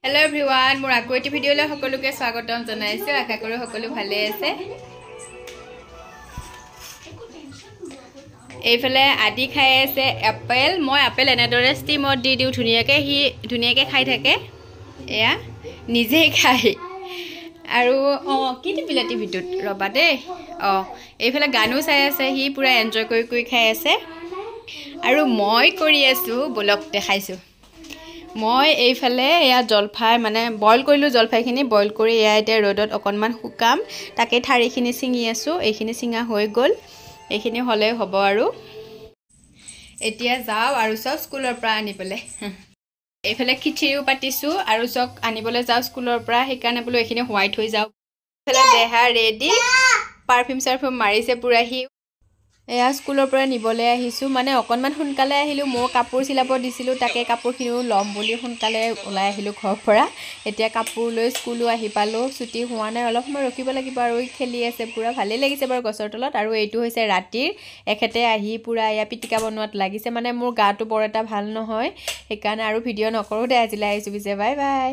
Hello everyone, মোৰ আকৌ এটি ভিডিঅ'লৈ সকলোকে স্বাগতম জনাইছো। আশা কৰো সকলো ভালে আছে। এইফালে আদি খাই আছে এপল। মই এপল এনেদৰে ষ্টিমত দি দিও ধুনীয়াকে খাই থাকে। এয়া নিজে খাই। আৰু কি দিবিলা টিভিটোত ৰবা দে। এইফালে গানো চাই আছে, হি পুৰা এনজয় কৰি খাই আছে। আৰু মই কৰি আছো ব্লগ দেখাইছো। মই এইফালে এয়া জলফাই মানে বইল কৰিলো, জলফাইখিনি বইল কৰি এয়া এতিয়া ৰ'দত অকনমান শুকাম, তাকে ঠাৰিখিনি ছিঙি আছো। এইখিনি ছিঙা হৈ গ'ল, এইখিনি হ'লে হ'ব। আৰু এতিয়া যাও আৰু সব স্কুলৰ পৰা আনিবলে। এইফালে খিচিৰিও পাতিছো আৰু সব আনিবলে যাও স্কুলৰ পৰা, সেইকাৰণে বোলো এইখিনি হোৱাইট হৈ যাও। এইফালে দেহা ৰেডি, পাৰফিউম চাৰফিউম মাৰিছে পুৰা। হি এয়া স্কুলৰ পৰা নিবলে আহিছো, মানে অকনমান সোনকালে আহিলো। মই কাপোৰ চিলাব দিছিলো, তাকে কাপোৰখিনিও ল'ম বুলি সোনকালে ওলাই আহিলো ঘৰৰ পৰা। এতিয়া কাপোৰ লৈ স্কুলো আহি পালো, ছুটি হোৱা নাই, অলপ সময় ৰখিব লাগিব। আৰু খেলি আছে পুৰা, ভালেই লাগিছে বাৰু গছৰ তলত। আৰু এইটো হৈছে ৰাতিৰ, এখেতে আহি পুৰা এয়া পিটিকা বনোৱাত লাগিছে। মানে মোৰ গাটো বৰ এটা ভাল নহয়, সেইকাৰণে আৰু ভিডিঅ' নকৰো দে, আজিলৈ আহিছো পিছে, বাই বাই।